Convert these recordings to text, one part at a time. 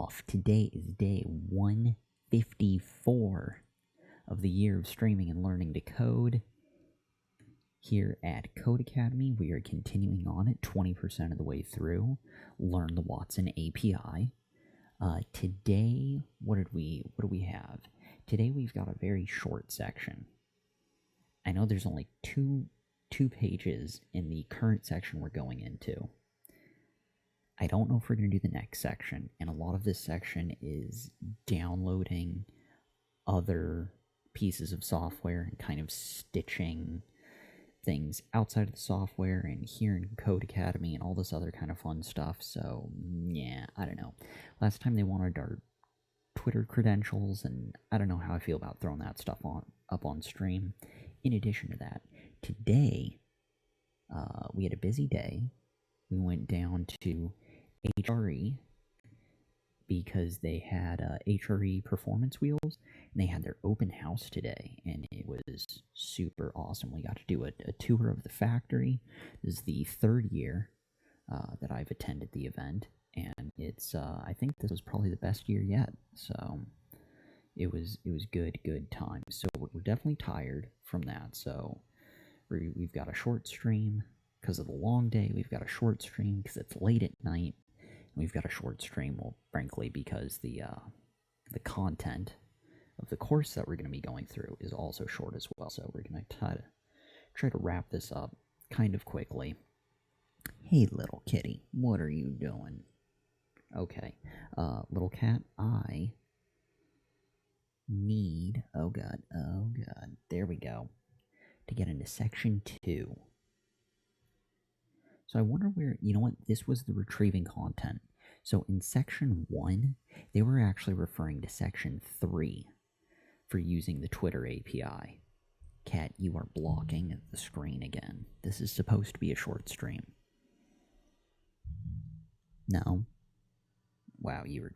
off. Today is day 154 of the year of streaming and learning to code. Here at Codecademy, we are continuing on at 20% of the way through. Learn the Watson API. Today, what do we have? Today we've got a very short section. I know there's only two pages in the current section we're going into. I don't know if we're going to do the next section, and a lot of this section is downloading other pieces of software and kind of stitching things outside of the software and here in Codecademy and all this other kind of fun stuff. So, yeah, I don't know. Last time they wanted our Twitter credentials, and I don't know how I feel about throwing that stuff up on stream. In addition to that, today, we had a busy day. We went down to HRE because they had HRE performance wheels, and they had their open house today, and it was super awesome. We got to do a tour of the factory. This is the third year that I've attended the event, and it's I think this was probably the best year yet. So it was good time. So we're definitely tired from that. So we've got a short stream because of the long day. We've got a short stream because it's late at night. We've got a short stream, well, frankly, because the content of the course that we're going to be going through is also short as well. So we're going to try to wrap this up kind of quickly. Hey, little kitty, what are you doing? Okay, little cat, I need, oh god, there we go, to get into section 2. So I wonder where, you know what, this was the retrieving content. So in section 1, they were actually referring to section 3 for using the Twitter API. Cat, you are blocking the screen again. This is supposed to be a short stream. No. Wow, you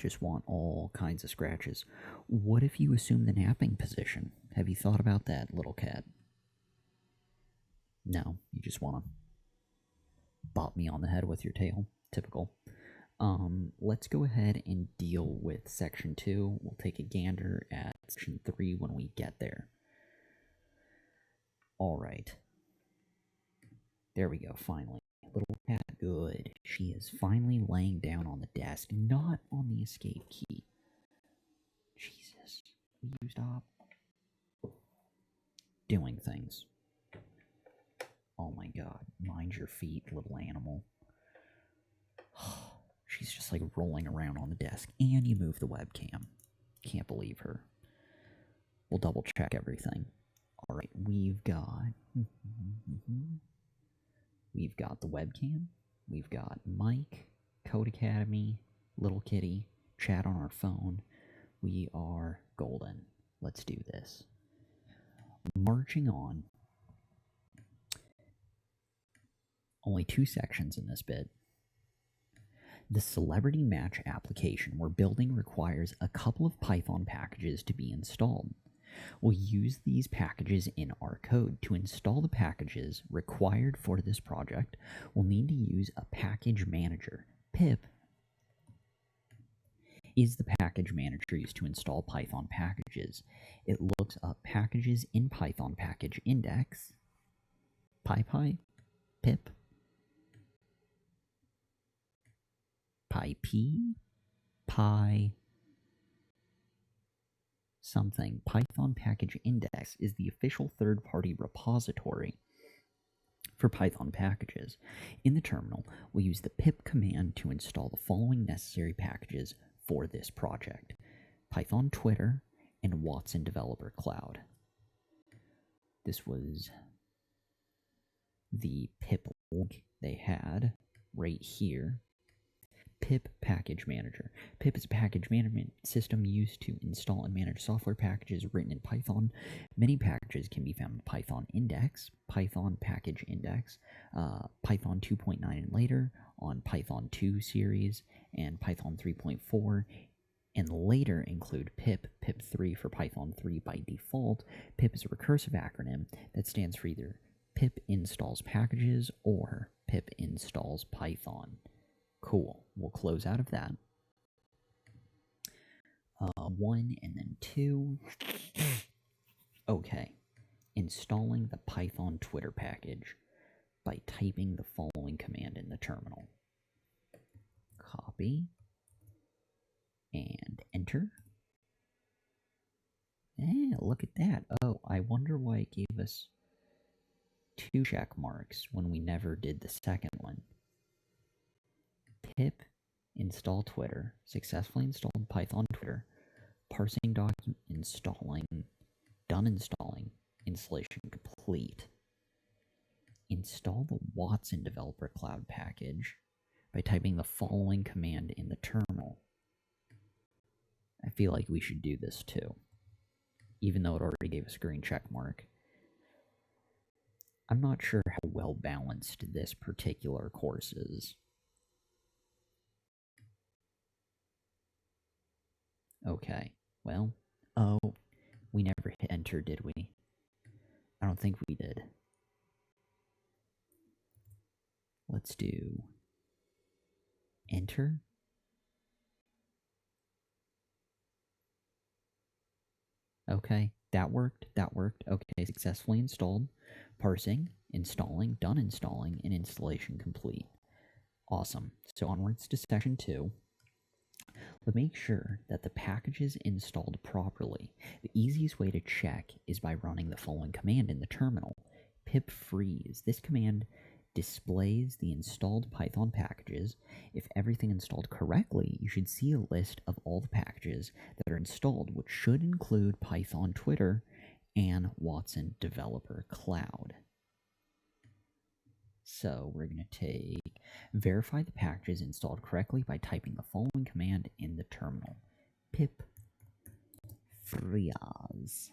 just want all kinds of scratches. What if you assume the napping position? Have you thought about that, little cat? No, you just want to bop me on the head with your tail. Typical. Let's go ahead and deal with section 2. We'll take a gander at section 3 when we get there. Alright. There we go, finally. Little cat, good. She is finally laying down on the desk, not on the escape key. Jesus. Will you stop doing things? Oh my god. Mind your feet, little animal. She's just like rolling around on the desk. And you move the webcam. Can't believe her. We'll double check everything. Alright, we've got the webcam. We've got mic, Codecademy, little kitty, chat on our phone. We are golden. Let's do this. Marching on. Only 2 sections in this bit. The celebrity match application we're building requires a couple of Python packages to be installed. We'll use these packages in our code. To install the packages required for this project, we'll need to use a package manager. Pip is the package manager used to install Python packages. It looks up packages in Python package index. PyPy, pip, PyP, Py, something. Python package index is the official third-party repository for Python packages. In the terminal, we'll use the pip command to install the following necessary packages for this project: Python Twitter and Watson Developer Cloud. This was the pip link they had right here. Pip Package Manager. Pip is a package management system used to install and manage software packages written in Python. Many packages can be found in Python Index, Python Package Index, Python 2.9 and later, on Python 2 series, and Python 3.4, and later include pip, pip3 for Python 3 by default. Pip is a recursive acronym that stands for either pip installs packages or pip installs Python. Cool. We'll close out of that. 1 and then 2. Okay. Installing the Python Twitter package by typing the following command in the terminal. Copy and enter. Eh, look at that. Oh, I wonder why it gave us 2 check marks when we never did the second one. Pip install Twitter. Successfully installed Python Twitter. Parsing document installing. Done installing. Installation complete. Install the Watson Developer Cloud package by typing the following command in the terminal. I feel like we should do this too, even though it already gave us a green check mark. I'm not sure how well balanced this particular course is. Okay, well, oh, we never hit enter, did we? I don't think we did. Let's do enter. Okay, that worked. Okay, successfully installed. Parsing, installing, done installing, and installation complete. Awesome. So onwards to section 2. But make sure that the package is installed properly. The easiest way to check is by running the following command in the terminal. Pip freeze. This command displays the installed Python packages. If everything installed correctly, you should see a list of all the packages that are installed, which should include Python Twitter and Watson Developer Cloud. So we're going to verify the packages installed correctly by typing the following command in the terminal. Pip freeze.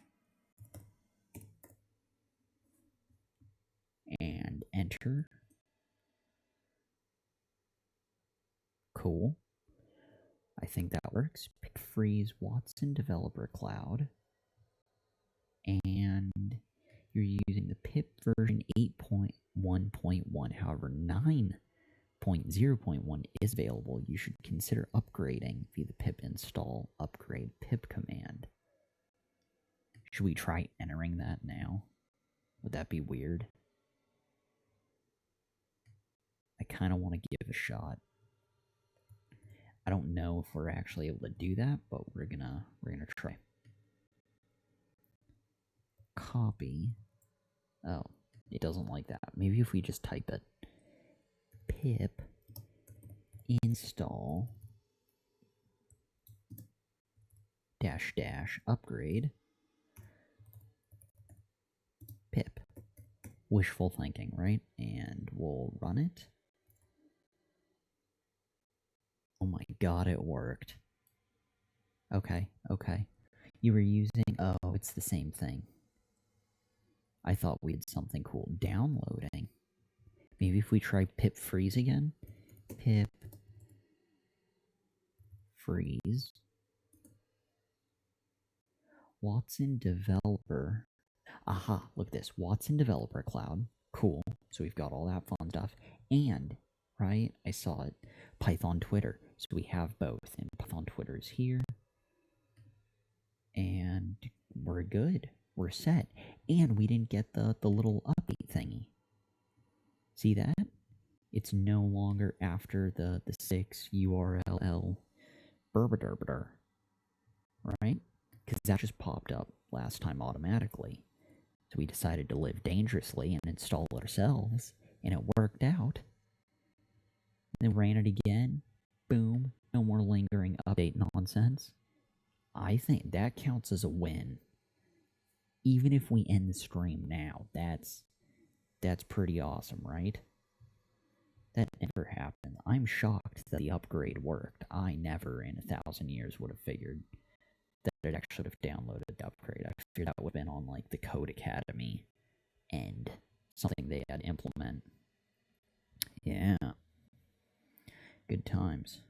And enter. Cool. I think that works. Pip freeze Watson Developer Cloud. And you're using the pip version 8.1.1. However, 9.0.1 is available. You should consider upgrading via the pip install upgrade pip command. Should we try entering that now? Would that be weird? I kind of want to give it a shot. I don't know if we're actually able to do that, but we're gonna try. Copy. Oh, it doesn't like that. Maybe if we just type it. Pip install -- upgrade pip. Wishful thinking, right? And we'll run it. Oh my god, it worked. Okay. You were using... Oh, it's the same thing. I thought we had something cool. Downloading. Maybe if we try pip freeze again. Pip freeze. Watson Developer. Aha, look at this. Watson Developer Cloud. Cool. So we've got all that fun stuff. And, right, I saw it. Python Twitter. So we have both. And Python Twitter is here. And we're good. We're set. And we didn't get the little update thingy. See that? It's no longer after the 6 URL burbaderbader. Right? Because that just popped up last time automatically. So we decided to live dangerously and install it ourselves, and it worked out. Then ran it again. Boom. No more lingering update nonsense. I think that counts as a win. Even if we end the stream now, that's pretty awesome, right? That never happened. I'm shocked that the upgrade worked. I never in 1,000 years would have figured that it actually would have downloaded the upgrade. I figured that would have been on like the Codecademy and something they had to implement. Yeah. Good times.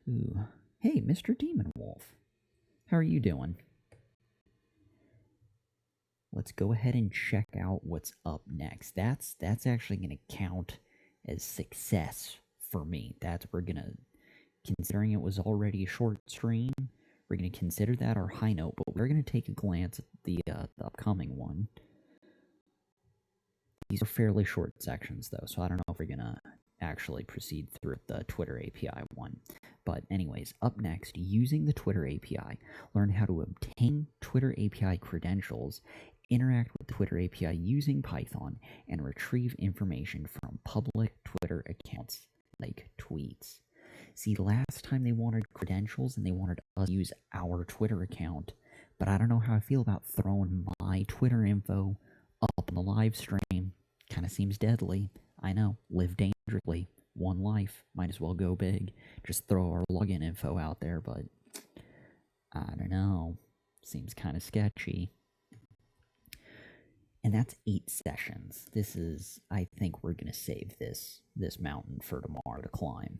Ooh. Hey, Mr. Demon Wolf. How are you doing? Let's go ahead and check out what's up next. That's actually going to count as success for me. We're going to considering it was already a short stream, we're going to consider that our high note, but we're going to take a glance at the upcoming one. These are fairly short sections, though, so I don't know if we're going to actually proceed through the Twitter API one. But anyways, up next, using the Twitter API, learn how to obtain Twitter API credentials, interact with the Twitter API using Python, and retrieve information from public Twitter accounts like tweets. See, last time they wanted credentials and they wanted us to use our Twitter account, but I don't know how I feel about throwing my Twitter info up on the live stream. Kind of seems deadly. I know, live dangerously. One life, might as well go big. Just throw our login info out there, but I don't know. Seems kind of sketchy. And that's 8 sessions. I think we're going to save this mountain for tomorrow to climb.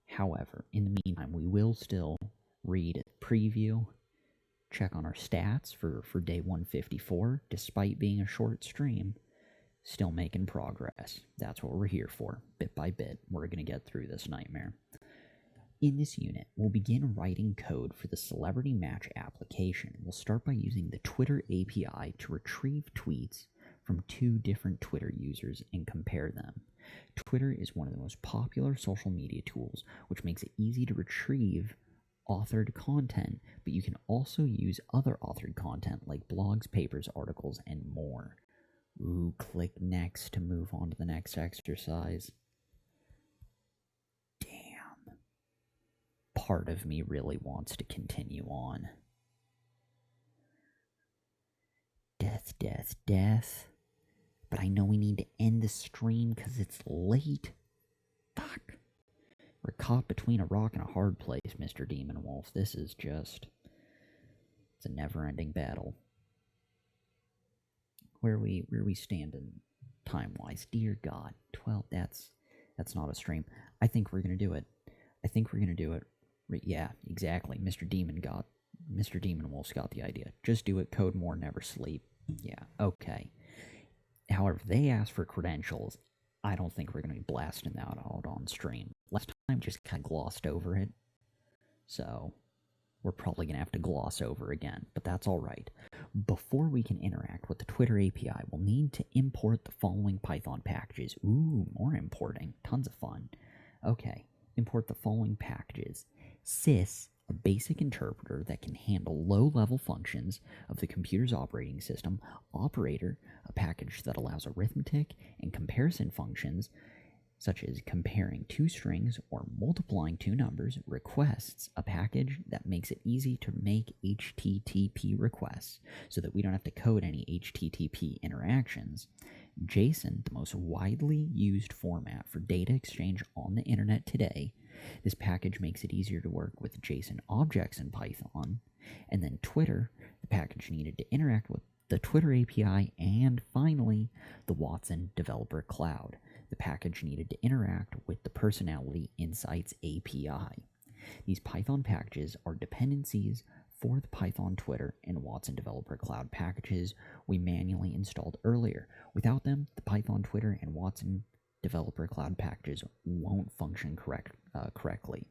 However, in the meantime, we will still read a preview, check on our stats for day 154, despite being a short stream. Still making progress. That's what we're here for. Bit by bit, we're going to get through this nightmare. In this unit, we'll begin writing code for the Celebrity Match application. We'll start by using the Twitter API to retrieve tweets from 2 different Twitter users and compare them. Twitter is one of the most popular social media tools, which makes it easy to retrieve authored content, but you can also use other authored content like blogs, papers, articles, and more. Ooh, click next to move on to the next exercise. Damn. Part of me really wants to continue on. Death, death, death. But I know we need to end the stream because it's late. Fuck. We're caught between a rock and a hard place, Mr. Demon Wolf. This is just... It's a never-ending battle. Where we standing time-wise? Dear God, 12, that's not a stream. I think we're going to do it. Yeah, exactly. Mr. Demon Wolf's got the idea. Just do it, code more, never sleep. Yeah, okay. However, they asked for credentials. I don't think we're going to be blasting that out on stream. Last time, just kind of glossed over it. So, we're probably going to have to gloss over again, but that's all right. Before we can interact with the Twitter API, we'll need to import the following Python packages. Ooh, more importing. Tons of fun. Okay, import the following packages. Sys, a basic interpreter that can handle low-level functions of the computer's operating system. Operator, a package that allows arithmetic and comparison functions, such as comparing 2 strings or multiplying 2 numbers. Requests, a package that makes it easy to make HTTP requests so that we don't have to code any HTTP interactions. JSON, the most widely used format for data exchange on the internet today. This package makes it easier to work with JSON objects in Python. And then Twitter, the package needed to interact with the Twitter API. And finally, the Watson Developer Cloud, the package needed to interact with the Personality Insights API. These Python packages are dependencies for the Python, Twitter, and Watson Developer Cloud packages we manually installed earlier. Without them, the Python, Twitter, and Watson Developer Cloud packages won't function correctly.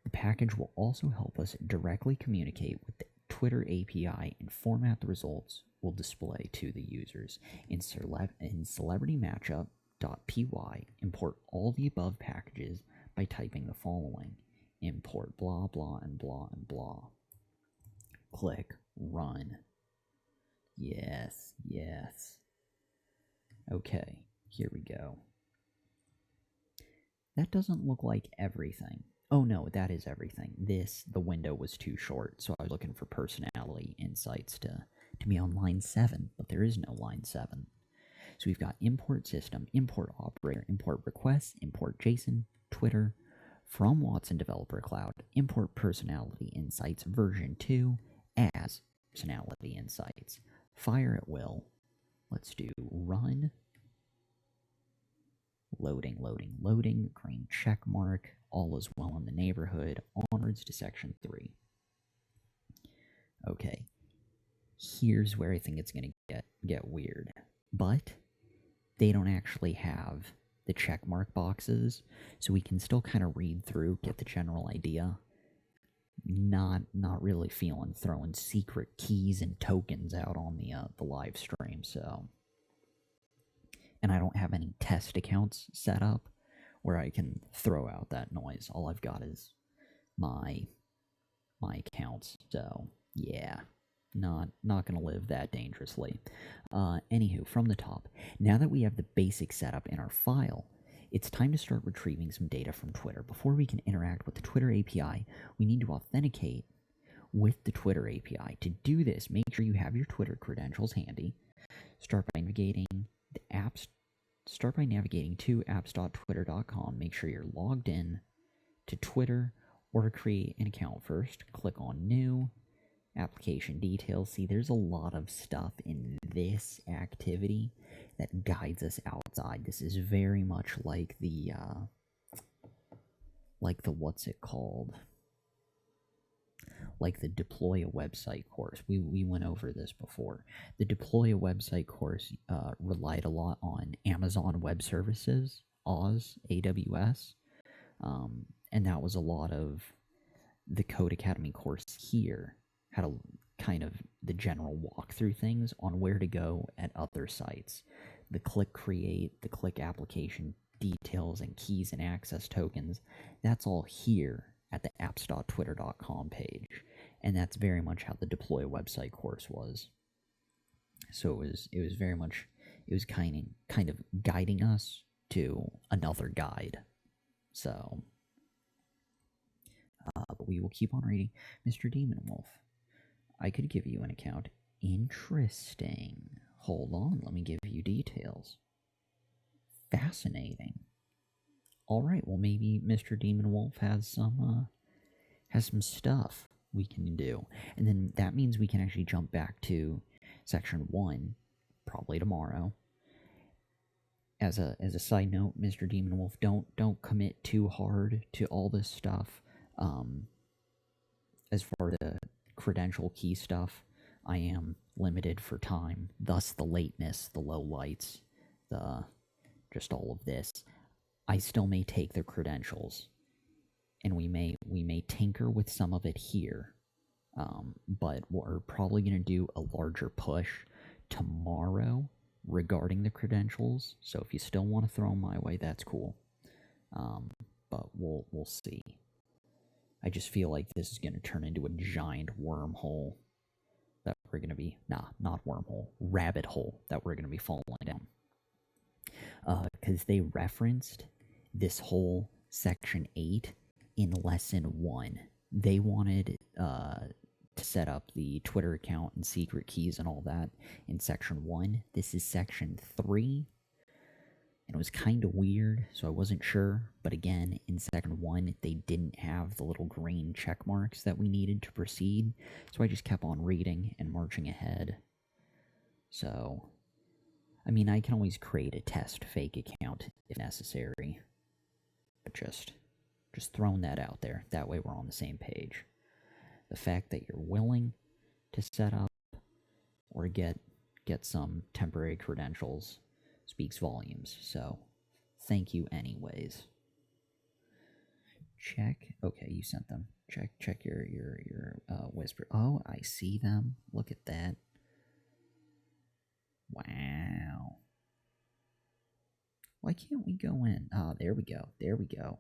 The package will also help us directly communicate with the Twitter API and format the results we'll display to the users. In Celebrity Matchup.py, import all the above packages by typing the following: import blah blah and blah and blah. Click run. Yes. Okay, here we go. That doesn't look like everything. Oh no, that is everything. The window was too short, so I was looking for Personality Insights to be on line 7, but there is no line 7. So we've got import system, import operator, import requests, import JSON, Twitter, from Watson Developer Cloud, import Personality Insights version 2 as Personality Insights. Fire at will. Let's do run. Loading, green check mark. All is well in the neighborhood. Onwards to section 3. Okay. Here's where I think it's going to get weird. But they don't actually have the check mark boxes, so we can still kind of read through, get the general idea. Not really feeling throwing secret keys and tokens out on the live stream. So, and I don't have any test accounts set up where I can throw out that noise. All I've got is my accounts. So yeah, not gonna live that dangerously. Anywho, from the top, now that we have the basic setup in our file, it's time to start retrieving some data from Twitter. Before we can interact with the Twitter API, we need to authenticate with the Twitter API. To do this, make sure you have your Twitter credentials handy. Start by navigating to apps.twitter.com. Make sure you're logged in to Twitter, or to create an account first. Click on New, Application Details. See, there's a lot of stuff in this activity that guides us outside. This is very much like the what's it called? Like the Deploy a Website course. We went over this before. The Deploy a Website course relied a lot on Amazon Web Services, AWS, and that was a lot of the Codecademy course here. Had a kind of the general walkthrough things on where to go at other sites. The click create, the click application details and keys and access tokens, that's all here at the apps.twitter.com page. And that's very much how the Deploy a Website course was. So it was very much, it was kind of guiding us to another guide. So but we will keep on reading. Mr. Demon Wolf, I could give you an account. Interesting. Hold on, let me give you details. Fascinating. All right, well, maybe Mr. Demon Wolf has some stuff we can do, and then that means we can actually jump back to section 1, probably tomorrow. As a side note, Mr. Demon Wolf, don't commit too hard to all this stuff. As far as the credential key stuff, I am limited for time, thus the lateness, the low lights, just all of this. I still may take the credentials, and we may tinker with some of it here, but we're probably going to do a larger push tomorrow regarding the credentials. So if you still want to throw them my way, that's cool. But we'll see. I just feel like this is going to turn into a giant wormhole that we're going to be, not wormhole, rabbit hole that we're going to be falling down. Because they referenced this whole section 8 in lesson 1. They wanted to set up the Twitter account and secret keys and all that in section 1. This is section 3. And it was kind of weird, so I wasn't sure. But again, in section 1, they didn't have the little green check marks that we needed to proceed. So I just kept on reading and marching ahead. So, I mean, I can always create a test fake account if necessary. But just throwing that out there. That way we're on the same page. The fact that you're willing to set up or get some temporary credentials speaks volumes, so thank you anyways. Check. Okay, you sent them. Check your whisper. Oh, I see them. Look at that. Wow. Why can't we go in? Ah, there we go. There we go.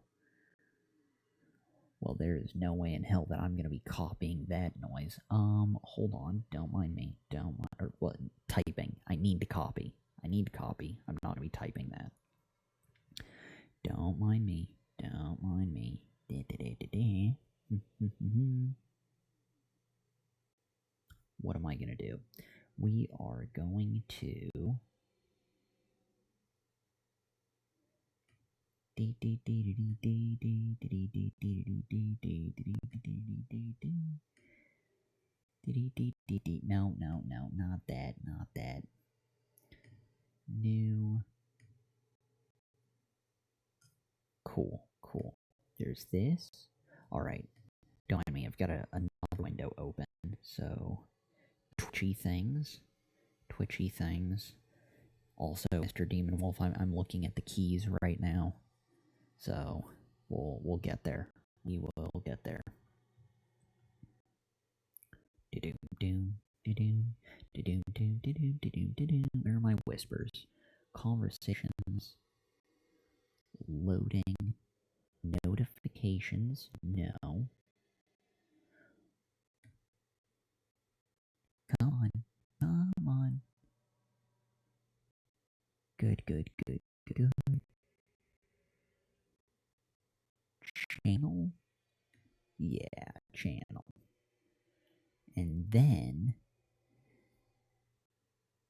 Well, there is no way in hell that I'm going to be copying that noise. Hold on. Don't mind me. Or what? Typing. I need to copy. I'm not going to be typing that. Don't mind me. What am I going to do? We are going to... No, not that. New. Cool. There's this. Alright. Don't mind me, I've got another window open. So, twitchy things. Also, Mr. Demon Wolf, I'm looking at the keys right now, so we'll get there. We will get there. Where are my whispers? Conversations. Loading. Notifications. No. Come on. Come on. Good. Channel? Yeah, channel. And then...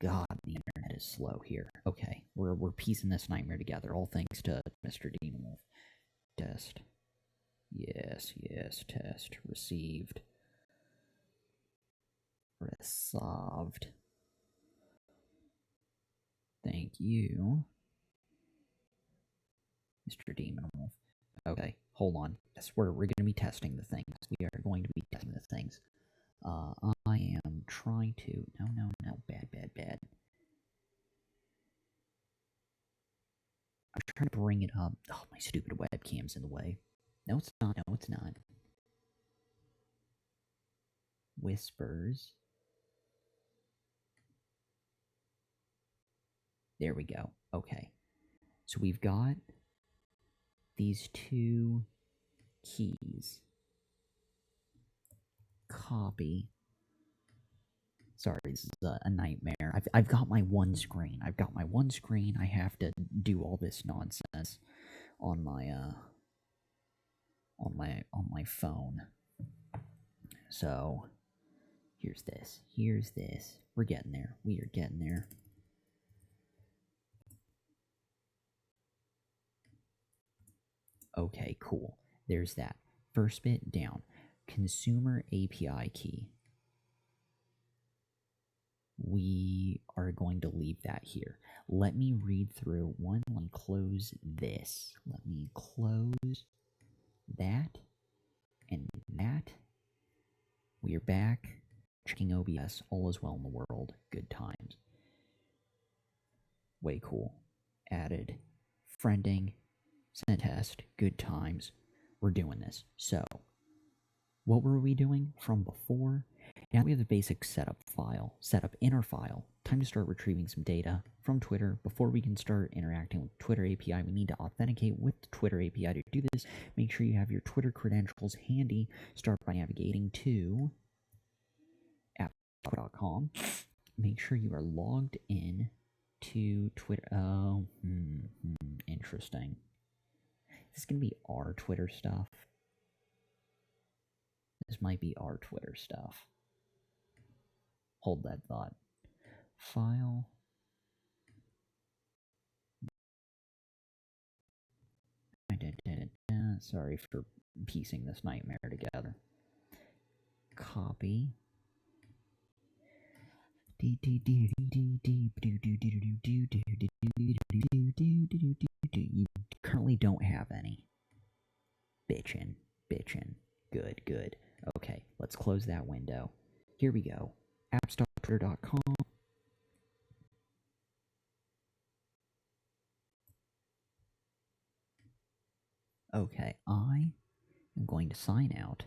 God, the internet is slow here. Okay, we're piecing this nightmare together, all thanks to Mr. Demon Wolf. Test. Yes, test. Received. Resolved. Thank you, Mr. Demon Wolf. Okay, hold on. That's where we're going to be testing the things. We are going to be testing the things. I am trying to... No. Bad. I'm trying to bring it up. Oh, my stupid webcam's in the way. No, it's not. Whispers. There we go. Okay. So we've got these two keys. Copy. Sorry, this is a nightmare. I've got my one screen. I have to do all this nonsense on my phone. So here's this. We're getting there. We are getting there. Okay, cool. There's that. First bit down. Consumer API key. We are going to leave that here. Let me read through one. Let me close this. Let me close that and that. We are back. Checking OBS. All is well in the world. Good times. Way cool. Added. Friending. Send test. Good times. We're doing this. So, what were we doing from before? Now we have the basic setup in our file. Time to start retrieving some data from Twitter. Before we can start interacting with Twitter API, we need to authenticate with the Twitter API to do this. Make sure you have your Twitter credentials handy. Start by navigating to app.com. Make sure you are logged in to Twitter. Oh, interesting. This is going to be our Twitter stuff. This might be our Twitter stuff. Hold that thought. File. Sorry for piecing this nightmare together. Copy. You currently don't have any. Bitchin'. Good. Okay, let's close that window. Here we go. apps.twitter.com. Okay, I am going to sign out.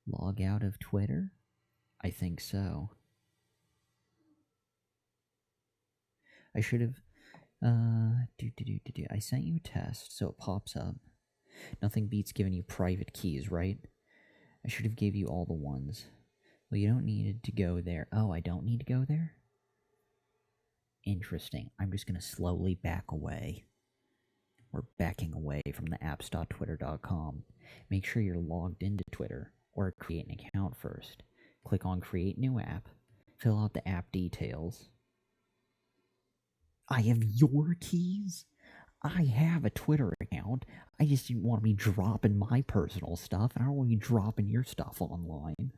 Log out of Twitter? I think so. I should have... I sent you a test, so it pops up. Nothing beats giving you private keys, right? I should have gave you all the ones. Well, you don't need to go there. Oh, I don't need to go there? Interesting. I'm just going to slowly back away. We're backing away from the apps.twitter.com. Make sure you're logged into Twitter, or create an account first. Click on Create New App. Fill out the app details. I have your keys? I have a Twitter account. I just didn't want to be dropping my personal stuff, and I don't want to be dropping your stuff online.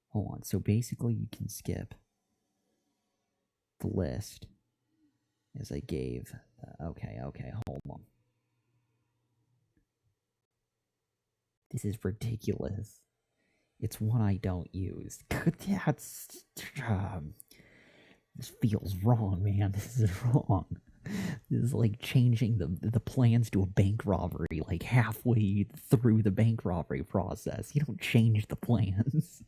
Hold on. So basically, you can skip the list as I gave. Okay, hold on. This is ridiculous. It's one I don't use. That's... this feels wrong, man. This is wrong. This is like changing the plans to a bank robbery, like halfway through the bank robbery process. You don't change the plans.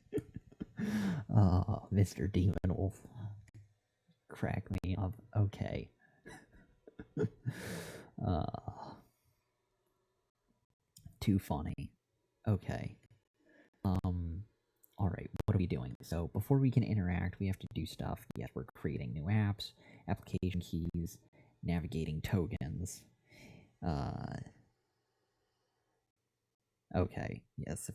Mr. Demon Wolf. Crack me up. Okay. Too funny. Okay. Alright, what are we doing? So, before we can interact, we have to do stuff. Yes, we're creating new apps, application keys, navigating tokens. Okay, yes,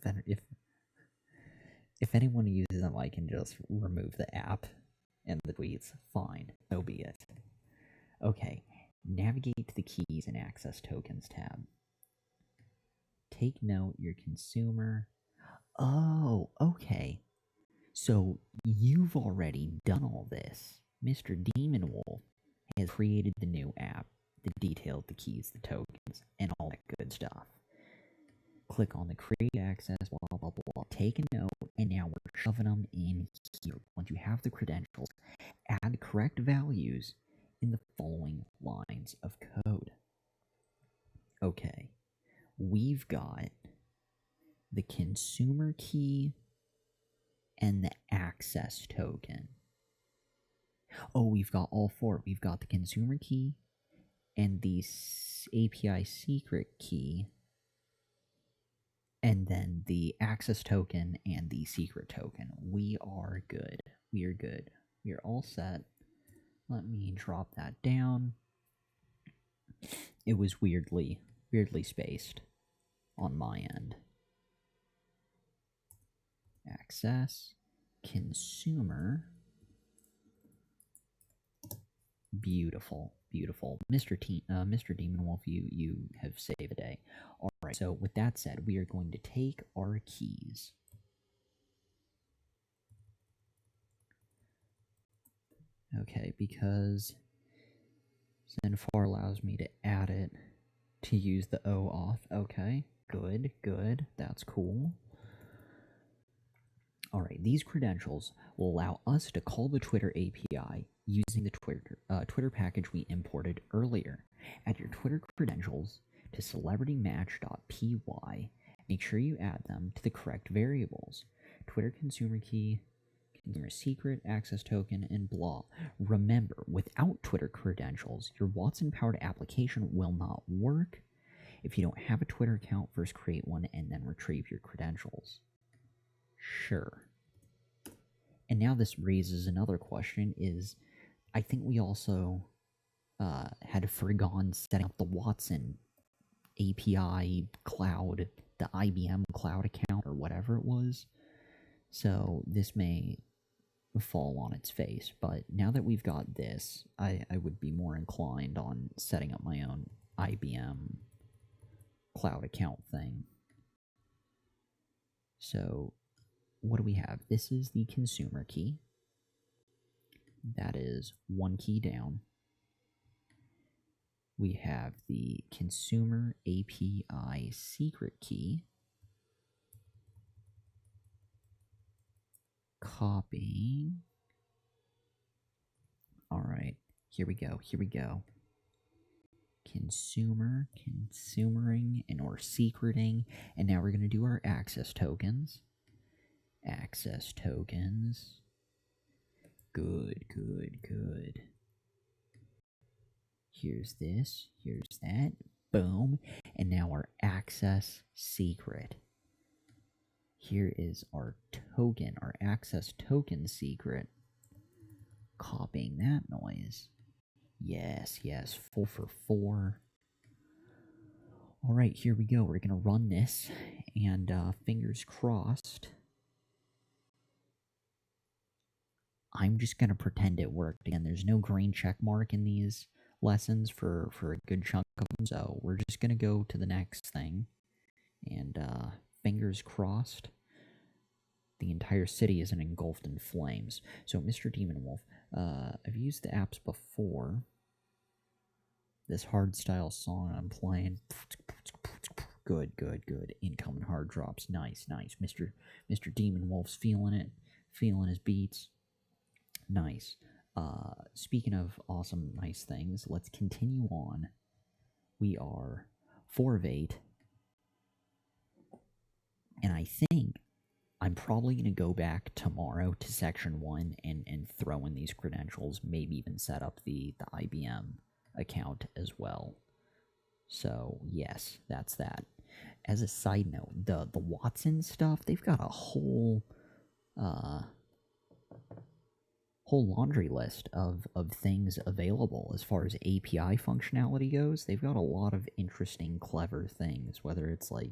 if anyone uses them, I can just remove the app and the tweets. Fine, so be it. Okay, navigate to the keys and access tokens tab. Take note your consumer. Oh, okay. So you've already done all this. Mr. Demon Wolf has created the new app, the detailed, the keys, the tokens, and all that good stuff. Click on the create access, blah, blah, blah. Take a note, and now we're shoving them in here. Once you have the credentials, add the correct values in the following lines of code. Okay, we've got the consumer key and the access token. Oh, we've got all four. We've got the consumer key and the API secret key, and then the access token and the secret token. We are good. We are good. We are all set. Let me drop that down. It was weirdly spaced on my end. Access, consumer. Beautiful, beautiful. Mr. Demon Wolf, you have saved the day. Alright, so with that said, we are going to take our keys. Okay, because Zenfar allows me to add it to use the OAuth. Okay, good, good. That's cool. Alright, these credentials will allow us to call the Twitter API using the Twitter package we imported earlier. Add your Twitter credentials to celebritymatch.py. Make sure you add them to the correct variables. Twitter consumer key, consumer secret, access token, and blah. Remember, without Twitter credentials, your Watson-powered application will not work. If you don't have a Twitter account, first create one and then retrieve your credentials. Sure. And now this raises another question is, I think we also had forgone setting up the Watson API cloud, the IBM cloud account or whatever it was. So this may fall on its face, but now that we've got this, I would be more inclined on setting up my own IBM cloud account thing. So what do we have? This is the consumer key. That is one key down. We have the consumer API secret key. Copying. Alright, here we go, here we go. Consumering, and or secreting. And now we're going to do our access tokens. Access tokens. Good, good, good. Here's this, here's that. Boom. And now our access secret. Here is our token, our access token secret. Copying that noise. Yes, yes, 4 for 4. Alright, here we go. We're going to run this, and fingers crossed. I'm just going to pretend it worked. Again, there's no green check mark in these lessons for a good chunk of them, so we're just going to go to the next thing. And fingers crossed, the entire city isn't engulfed in flames. So, Mr. Demon Wolf, I've used the apps before. This hardstyle song I'm playing. Good, good, good. Incoming hard drops. Nice, nice. Mr. Demon Wolf's feeling it. Feeling his beats. Nice. Speaking of awesome, nice things, let's continue on. We are 4 of 8. And I think I'm probably going to go back tomorrow to section 1 and throw in these credentials, maybe even set up the IBM account as well. So, yes, that's that. As a side note, the Watson stuff, they've got a whole laundry list of things available as far as API functionality goes. They've got a lot of interesting, clever things, whether it's like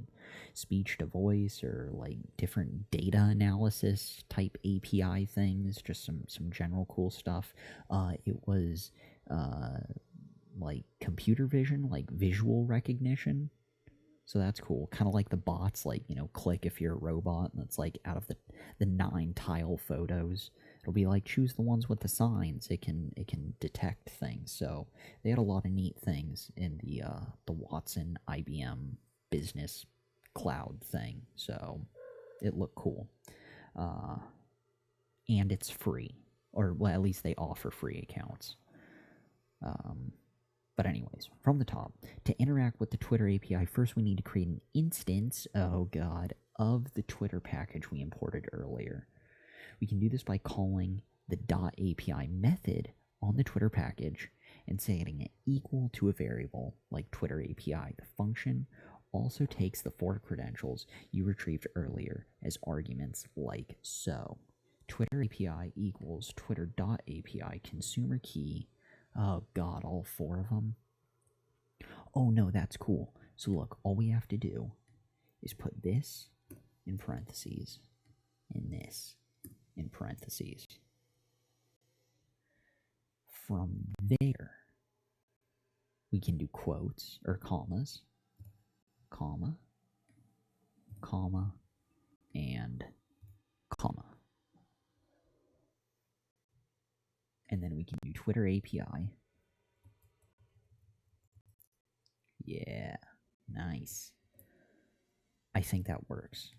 speech to voice or like different data analysis type API things, just some general cool stuff. It was like computer vision, like visual recognition. So that's cool. Kind of like the bots, like, click if you're a robot, and it's like out of the 9 tile photos, it'll be like choose the ones with the signs. It can detect things. So they had a lot of neat things in the Watson IBM business cloud thing. So it looked cool. And it's free, or well, at least they offer free accounts. But anyways, from the top, to interact with the Twitter API, first we need to create an instance, oh god, of the Twitter package we imported earlier. We can do this by calling the .api method on the Twitter package and setting it equal to a variable like Twitter API. The function also takes the 4 credentials you retrieved earlier as arguments like so. Twitter API equals Twitter.api consumer key. Oh god, all 4 of them? Oh no, that's cool. So look, all we have to do is put this in parentheses and this in parentheses. From there, we can do quotes or commas, comma, comma, and comma. And then we can do Twitter API. Yeah, nice. I think that works.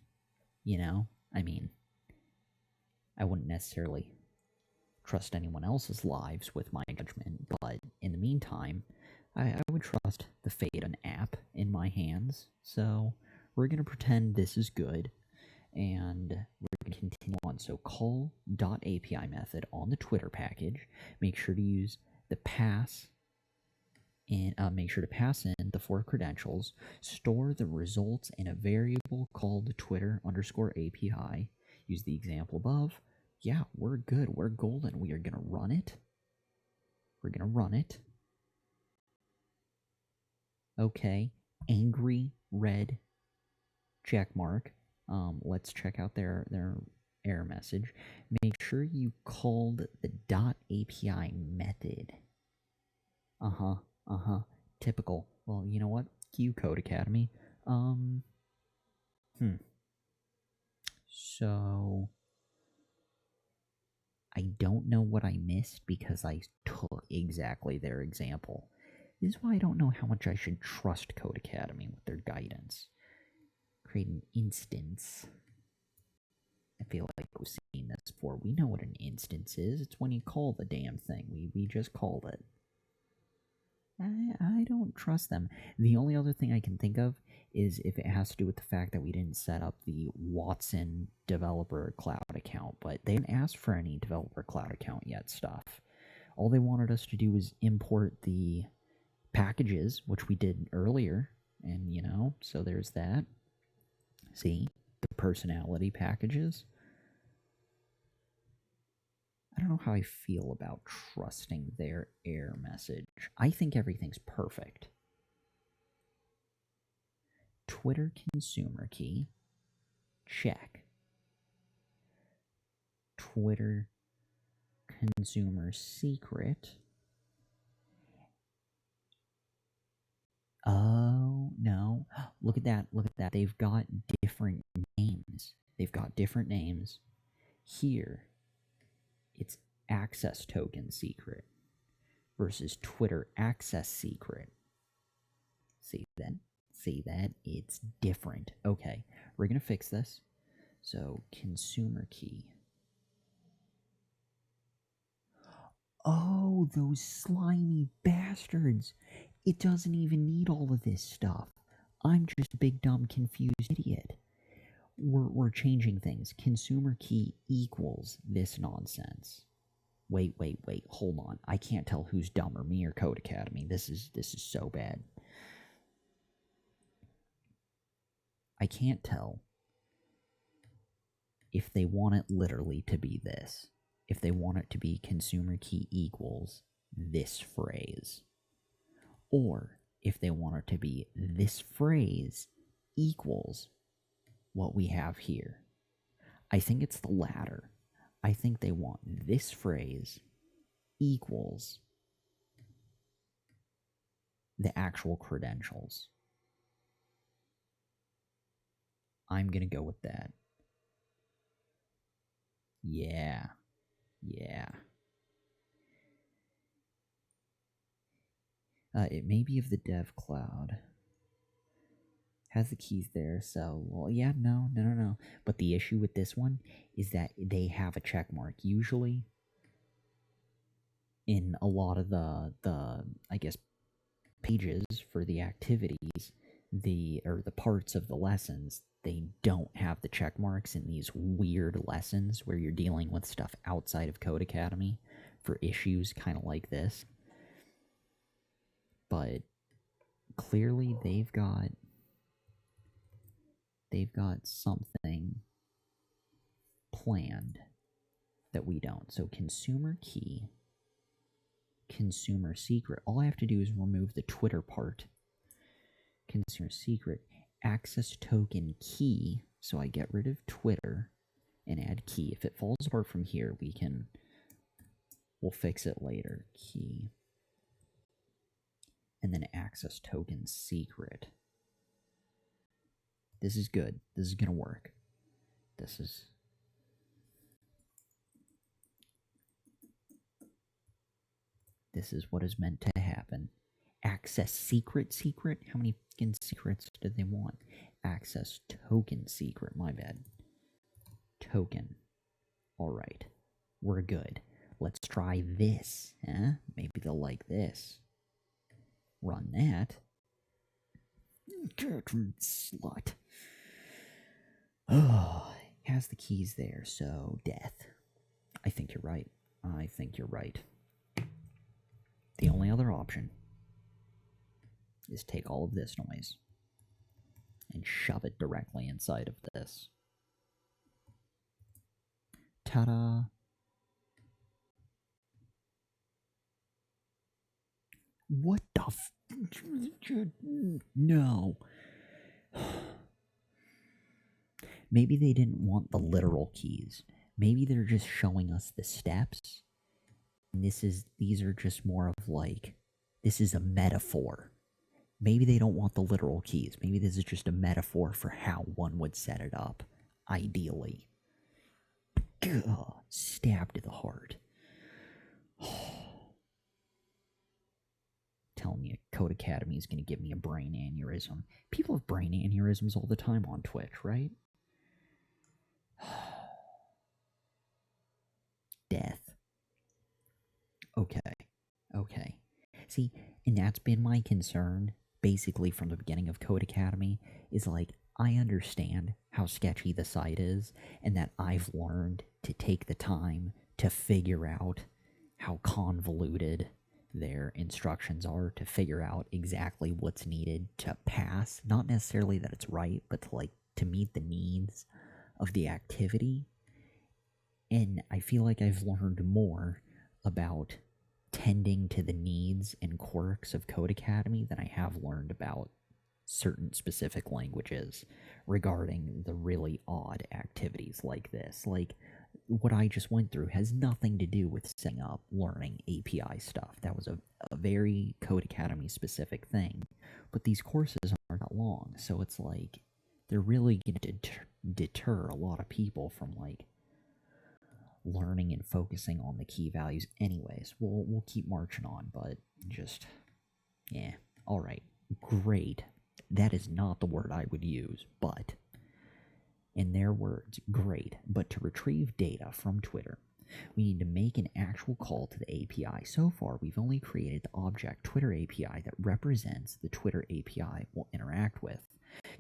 I mean, I wouldn't necessarily trust anyone else's lives with my judgment, but in the meantime, I would trust the fate of an app in my hands. So we're going to pretend this is good, and we're going to continue on. So call .api method on the Twitter package. Make sure to use the pass, and make sure to pass in the 4 credentials. Store the results in a variable called Twitter_API. Use the example above. Yeah, we're good. We're golden. We are going to run it. We're going to run it. Okay. Angry red check mark. Let's check out their error message. Make sure you called the .api method. Typical. Well, you know what? Cue Codecademy. So I don't know what I missed because I took exactly their example. This is why I don't know how much I should trust Codecademy with their guidance. Create an instance. I feel like we've seen this before. We know what an instance is. It's when you call the damn thing. We just called it. I don't trust them. The only other thing I can think of is if it has to do with the fact that we didn't set up the Watson developer cloud account, but they didn't ask for any developer cloud account yet stuff. All they wanted us to do was import the packages, which we did earlier, and so there's that. See, the personality packages. I don't know how I feel about trusting their error message. I think everything's perfect. Twitter consumer key. Check. Twitter consumer secret. Oh, no. Look at that. Look at that. They've got different names. Here, it's access token secret versus Twitter access secret. See then? say that. It's different. Okay, we're going to fix this. So, consumer key. Oh, those slimy bastards. It doesn't even need all of this stuff. I'm just a big, dumb, confused idiot. We're changing things. Consumer key equals this nonsense. Wait, hold on. I can't tell who's dumber, me or Codecademy. This is so bad. I can't tell if they want it literally to be this. If they want it to be consumer key equals this phrase. Or if they want it to be this phrase equals what we have here. I think it's the latter. I think they want this phrase equals the actual credentials. I'm going to go with that. Yeah. It may be of the dev cloud. Has the keys there, so, well, yeah, no. But the issue with this one is that they have a check mark. Usually, in a lot of the I guess, pages for the activities, the parts of the lessons, they don't have the check marks in these weird lessons where you're dealing with stuff outside of Codecademy for issues kind of like this. But clearly they've got something planned that we don't. So consumer key, consumer secret. All I have to do is remove the Twitter part. Consumer secret, access token key. So I get rid of Twitter and add key. If it falls apart from here, we'll fix it later. Key. And then access token secret. This is good. This is going to work. This is what is meant to happen. Access secret. How many fucking secrets do they want? Access token secret. My bad. Token. Alright. We're good. Let's try this. Huh? Maybe they'll like this. Run that. Slut. Oh, has the keys there, so death. I think you're right. The only other option is take all of this noise and shove it directly inside of this. Ta-da! What the f... No. Maybe they didn't want the literal keys. Maybe they're just showing us the steps. And these are just more of like, this is a metaphor. Maybe they don't want the literal keys. Maybe this is just a metaphor for how one would set it up, ideally. Ugh, stabbed to the heart. Telling me a Codecademy is going to give me a brain aneurysm. People have brain aneurysms all the time on Twitch, right? Death. Okay. See, and that's been my concern, basically, from the beginning of Codecademy, is like, I understand how sketchy the site is, and that I've learned to take the time to figure out how convoluted their instructions are, to figure out exactly what's needed to pass. Not necessarily that it's right, but to meet the needs of the activity. And I feel like I've learned more about tending to the needs and quirks of Codecademy than I have learned about certain specific languages regarding the really odd activities like this. Like, what I just went through has nothing to do with setting up learning API stuff. That was a very Codecademy specific thing. But these courses aren't that long, so it's like, they're really going to deter a lot of people from, like, learning and focusing on the key values. Anyways, we'll keep marching on, but just, yeah. Alright, great. That is not the word I would use, but in their words, great. But to retrieve data from Twitter, we need to make an actual call to the API. So far, we've only created the object Twitter API that represents the Twitter API we'll interact with.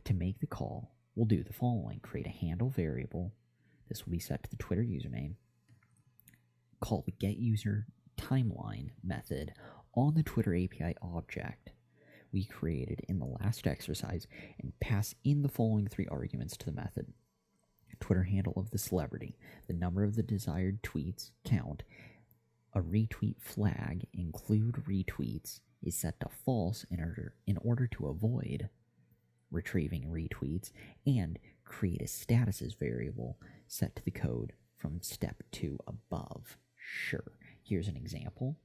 To make the call, we'll do the following. Create a handle variable. This will be set to the Twitter username. Call the getUserTimeline method on the Twitter API object we created in the last exercise and pass in the following 3 arguments to the method. Twitter handle of the celebrity, the number of the desired tweets count, a retweet flag, include retweets, is set to false in order to avoid retrieving retweets, and create a statuses variable set to the code from step 2 above. Sure, here's an example.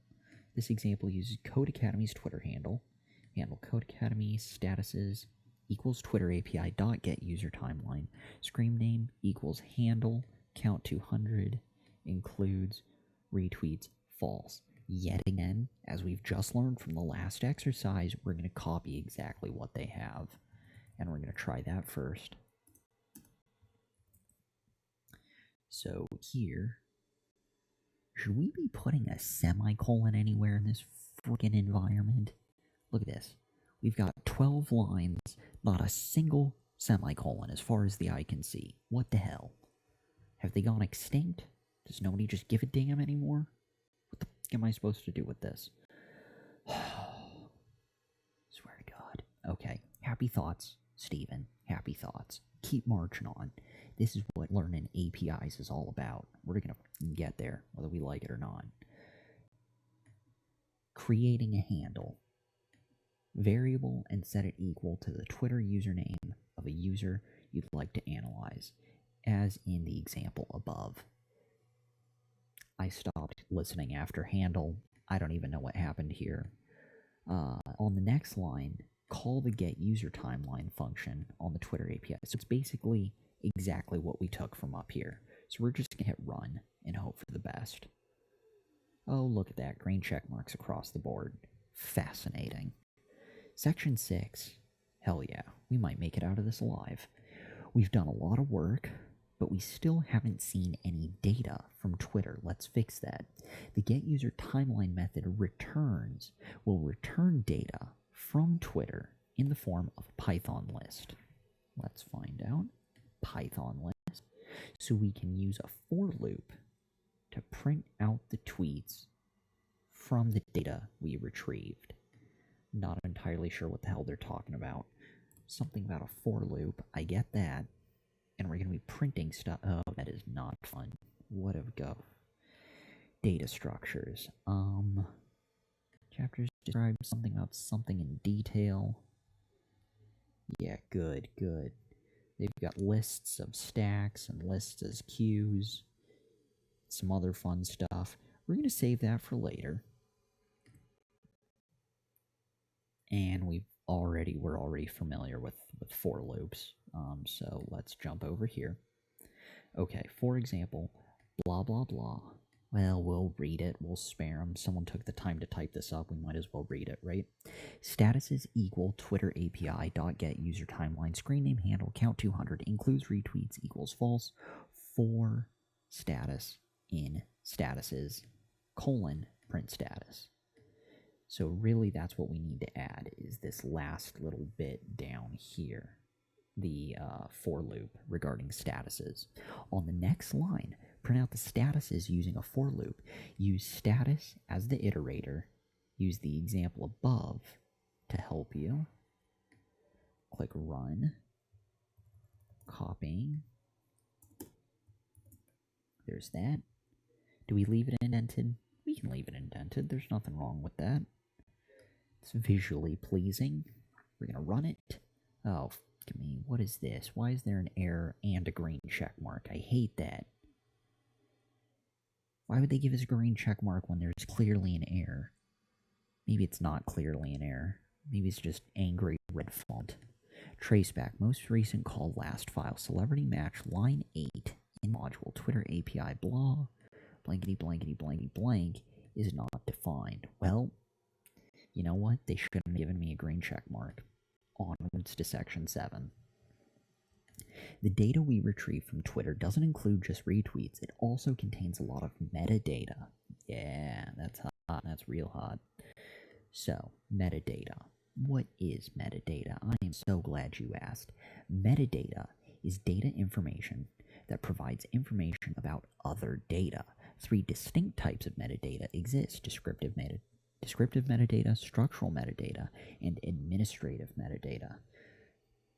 This example uses Codecademy's Twitter handle Codecademy statuses equals Twitter API dot get user timeline, screen name equals handle, count 200, includes retweets false. Yet again, as we've just learned from the last exercise, we're going to copy exactly what they have. And we're going to try that first. So here, should we be putting a semicolon anywhere in this freaking environment? Look at this. We've got 12 lines, not a single semicolon as far as the eye can see. What the hell? Have they gone extinct? Does nobody just give a damn anymore? What the f*** am I supposed to do with this? Swear to God. Okay, happy thoughts, Steven. Happy thoughts. Keep marching on. This is what learning APIs is all about. We're going to get there, whether we like it or not. Creating a handle. Variable and set it equal to the Twitter username of a user you'd like to analyze, as in the example above. I stopped listening after handle. I don't even know what happened here. On the next line, call the getUserTimeline function on the Twitter API. So it's basically exactly what we took from up here. So we're just going to hit run and hope for the best. Oh, look at that. Green check marks across the board. Fascinating. Section 6. Hell yeah, we might make it out of this alive. We've done a lot of work, but we still haven't seen any data from Twitter. Let's fix that. The getUserTimeline method will return data from Twitter in the form of a Python list. Let's find out. Python list. So we can use a for loop to print out the tweets from the data we retrieved. Not entirely sure what the hell they're talking about. Something about a for loop. I get that. And we're going to be printing stuff. Oh, that is not fun. What have go? Data structures. Chapters describe something about something in detail. Yeah, good. They've got lists of stacks and lists as queues. Some other fun stuff. We're going to save that for later. And we're already familiar with for loops. So let's jump over here. Okay, for example, blah, blah, blah. Well, we'll read it. We'll spare them. Someone took the time to type this up. We might as well read it, right? Statuses equal Twitter API dot get user timeline screen name handle count 200 includes retweets equals false for status in statuses print status. So really that's what we need to add is this last little bit down here, the for loop regarding statuses. On the next line, print out the statuses using a for loop. Use status as the iterator. Use the example above to help you. Click run. Copying. There's that. Do we leave it indented? We can leave it indented. There's nothing wrong with that. It's visually pleasing. We're going to run it. Oh, fuck me. What is this? Why is there an error and a green check mark? I hate that. Why would they give us a green check mark when there's clearly an error? Maybe it's not clearly an error. Maybe it's just angry red font. Traceback. Most recent call last file. Celebrity match line 8 in module. Twitter API blah. Blankety blankety blankety blank is not defined. Well, you know what? They shouldn't have given me a green check mark. onwards to section 7. The data we retrieve from Twitter doesn't include just retweets, it also contains a lot of metadata. Yeah, that's hot. That's real hot. So, metadata. What is metadata? I am so glad you asked. Metadata is data information that provides information about other data. 3 distinct types of metadata exist: descriptive metadata, structural metadata, and administrative metadata.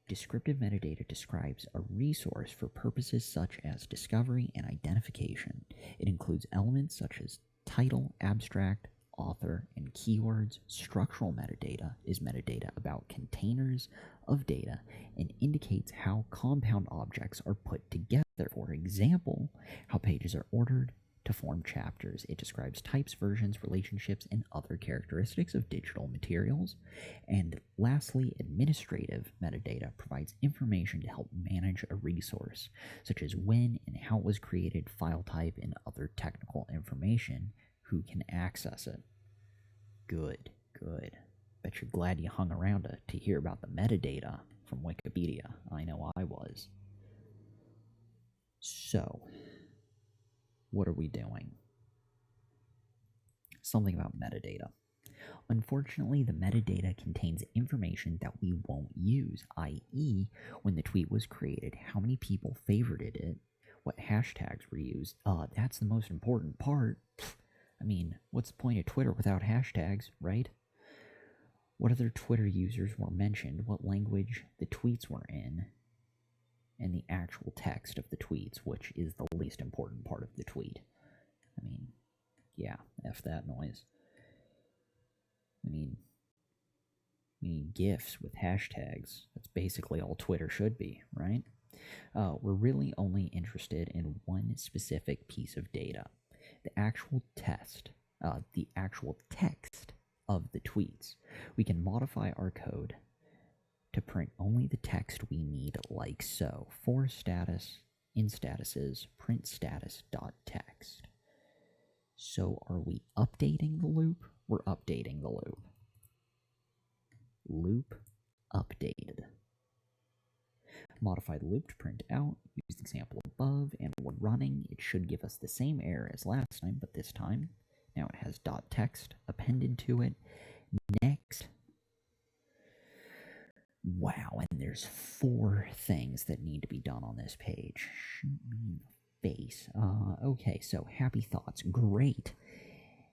Descriptive metadata describes a resource for purposes such as discovery and identification. It includes elements such as title, abstract, author, and keywords. Structural metadata is metadata about containers of data and indicates how compound objects are put together. For example, how pages are ordered to form chapters. It describes types, versions, relationships, and other characteristics of digital materials. And lastly, administrative metadata provides information to help manage a resource, such as when and how it was created, file type, and other technical information. Who can access it? Good. Bet you're glad you hung around to hear about the metadata from Wikipedia. I know I was. So, what are we doing? Something about metadata. Unfortunately, the metadata contains information that we won't use, i.e., when the tweet was created, how many people favorited it, what hashtags were used. That's the most important part. I mean, what's the point of Twitter without hashtags, right? What other Twitter users were mentioned, what language the tweets were in, and the actual text of the tweets, which is the least important part of the tweet. I mean, yeah, F that noise. We need GIFs with hashtags. That's basically all Twitter should be, right? We're really only interested in one specific piece of data, the actual text of the tweets. We can modify our code to print only the text we need, like so. For status, in statuses, print status.text. So are we updating the loop? We're updating the loop. Loop updated. Modify the loop to print out. Use the example above, and we're running. It should give us the same error as last time, but this time, now it has .text appended to it. Next. Wow, and there's 4 things that need to be done on this page. Shoot me in the face. Okay, so happy thoughts. Great.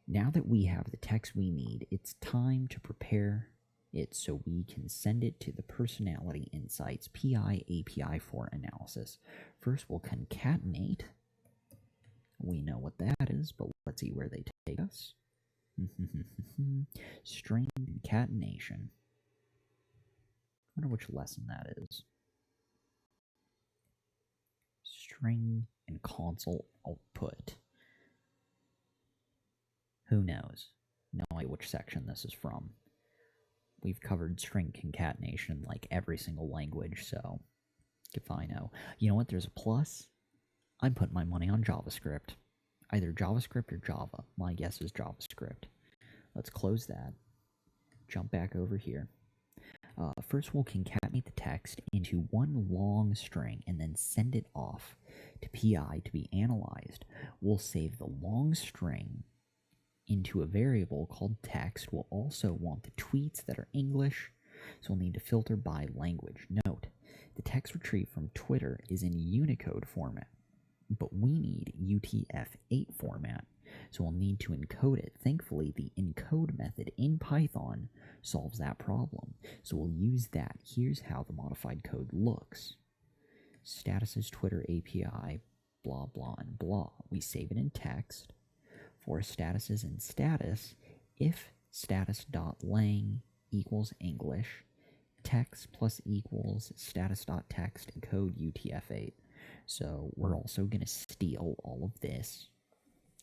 Now that we have the text we need, it's time to prepare it so we can send it to the Personality Insights PI API for analysis. First, we'll concatenate. We know what that is, but let's see where they take us. String concatenation. I wonder which lesson that is. String and console output. Who knows? No idea which section this is from. We've covered string concatenation like every single language, so if I know. You know what? There's a plus. I'm putting my money on JavaScript. Either JavaScript or Java. My guess is JavaScript. Let's close that. Jump back over here. First, we'll concatenate the text into one long string and then send it off to PI to be analyzed. We'll save the long string into a variable called text. We'll also want the tweets that are English, so we'll need to filter by language. Note, the text retrieved from Twitter is in Unicode format, but we need UTF-8 format, so we'll need to encode it. Thankfully, the encode method in Python solves that problem, so we'll use that. Here's how the modified code looks. Statuses Twitter API, blah, blah, and blah. We save it in text. For statuses in status, if status.lang equals English, text plus equals status.text, encode UTF-8. So we're also going to steal all of this,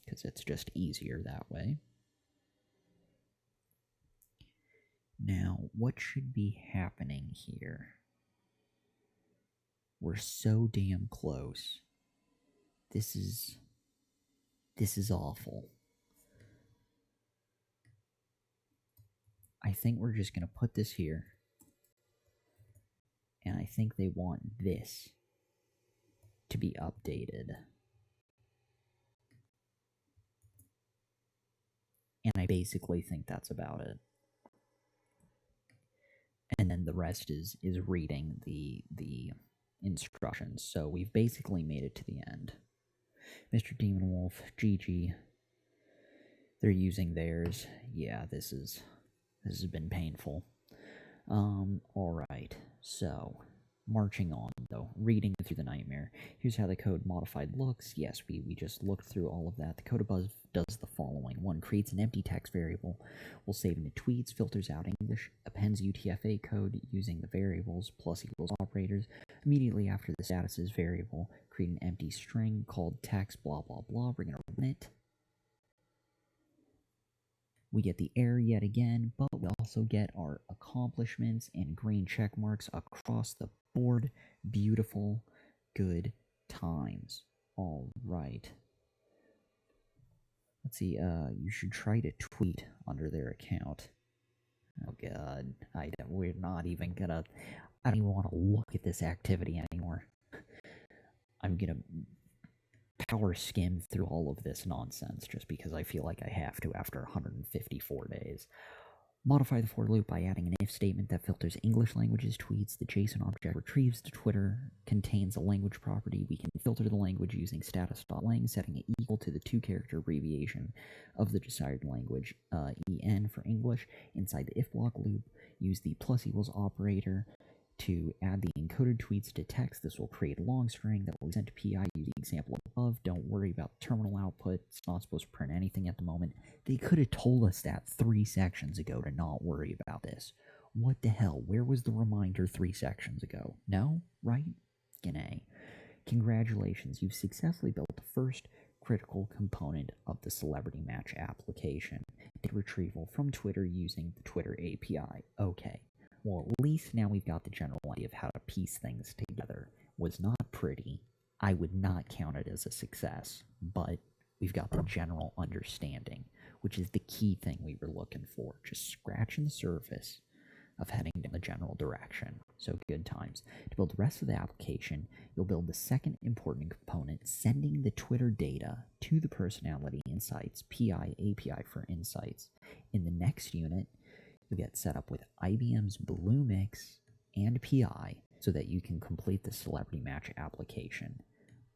because it's just easier that way. Now, what should be happening here? We're so damn close. This is awful. I think we're just going to put this here. and I think they want this to be updated. And I basically think that's about it. And then the rest is reading the instructions. So we've basically made it to the end. Mr. Demon Wolf, GG. They're using theirs. Yeah, this has been painful. Alright, so marching on though, reading through the nightmare. Here's how the code modified looks. Yes, we just looked through all of that. The code above does the following. 1. Creates an empty text variable. Will save into tweets, filters out English, appends UTF-8 code using the variables plus equals operators. Immediately after the status variable, create an empty string called text blah blah blah. We're going to run it. We get the error yet again, but we also get our accomplishments and green check marks across the board. Beautiful, good times. All right. Let's see, you should try to tweet under their account. Oh god, we're not even gonna, I don't even want to look at this activity anymore. I'm gonna power skim through all of this nonsense just because I feel like I have to after 154 days. Modify the for loop by adding an if statement that filters English languages tweets. The JSON object retrieves the Twitter, contains a language property. We can filter the language using status.lang, setting it equal to the 2-character abbreviation of the desired language, EN for English. Inside the if block loop, use the plus equals operator to add the encoded tweets to text. This will create a long string that will be sent to PI using the example above. Don't worry about terminal output. It's not supposed to print anything at the moment. They could have told us that 3 sections ago to not worry about this. What the hell? Where was the reminder 3 sections ago? No? Right? G'nay. Congratulations, you've successfully built the first critical component of the celebrity match application. Data retrieval from Twitter using the Twitter API. Okay. Well, at least now we've got the general idea of how to piece things together. Was not pretty. I would not count it as a success, but we've got the general understanding, which is the key thing we were looking for. Just scratching the surface of heading in the general direction. So good times. To build the rest of the application, you'll build the second important component, sending the Twitter data to the Personality Insights PI API for insights. In the next unit, you'll get set up with IBM's Bluemix and PI so that you can complete the celebrity match application.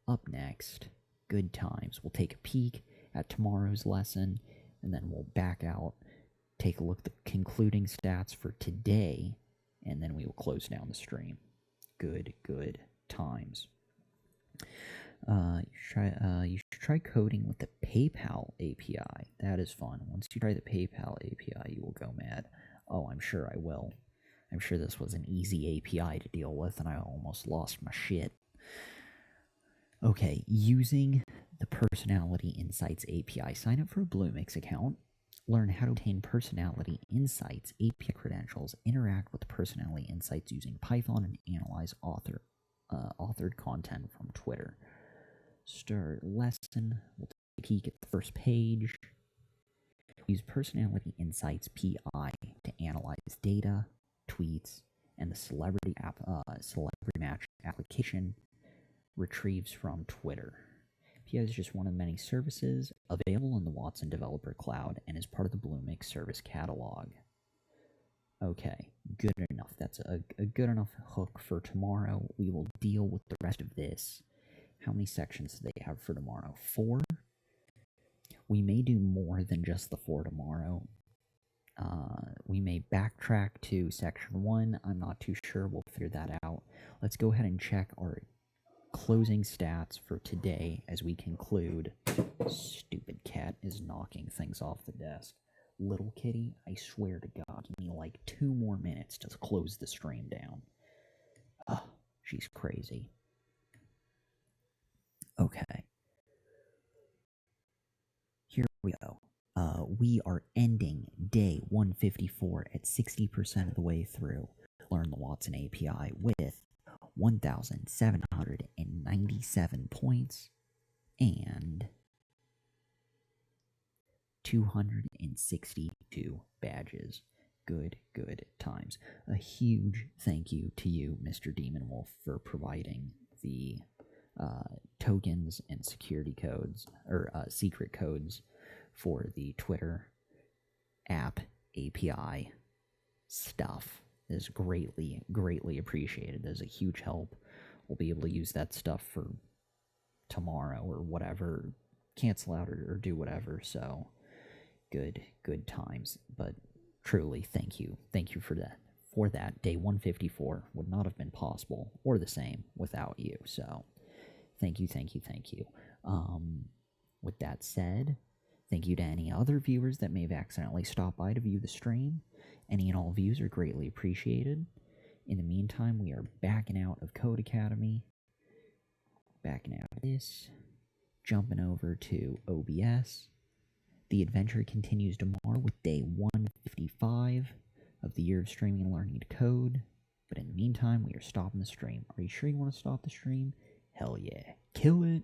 Up next, good times. We'll take a peek at tomorrow's lesson, and then we'll back out, take a look at the concluding stats for today, and then we will close down the stream. Good times. You should try coding with the PayPal API. That is fun. Once you try the PayPal API, you will go mad. Oh, I'm sure I will. I'm sure this was an easy API to deal with, and I almost lost my shit. Okay, using the Personality Insights API, sign up for a Bluemix account, learn how to obtain Personality Insights API credentials, interact with the Personality Insights using Python, and analyze authored content from Twitter. Start lesson. We'll take a peek at the first page. Use Personality Insights PI to analyze data, tweets, and the celebrity match application retrieves from Twitter. PI is just one of many services available in the Watson Developer Cloud and is part of the Bluemix service catalog. Okay, good enough. That's a good enough hook for tomorrow. We will deal with the rest of this. How many sections do they have for tomorrow? 4? We may do more than just the 4 tomorrow. We may backtrack to section 1. I'm not too sure. We'll figure that out. Let's go ahead and check our closing stats for today as we conclude. Stupid cat is knocking things off the desk. Little kitty, I swear to God, give me like 2 more minutes to close the stream down. She's crazy. Okay. Here we go. We are ending day 154 at 60% of the way through Learn the Watson API with 1,797 points and 262 badges. good times. A huge thank you to you, Mr. Demon Wolf, for providing the tokens and security codes, or secret codes for the Twitter app API stuff. Is greatly appreciated. There's a huge help. We'll be able to use that stuff for tomorrow or whatever, cancel out or do whatever. So good times. But truly, thank you for that. Day 154 would not have been possible or the same without you. So thank you. With that said, thank you to any other viewers that may have accidentally stopped by to view the stream. Any and all views are greatly appreciated. In the meantime, we are backing out of Codecademy, backing out of this, jumping over to OBS. The adventure continues tomorrow with day 155 of the year of streaming and learning to code. But in the meantime, we are stopping the stream. Are you sure you want to stop the stream? Hell yeah. Kill it.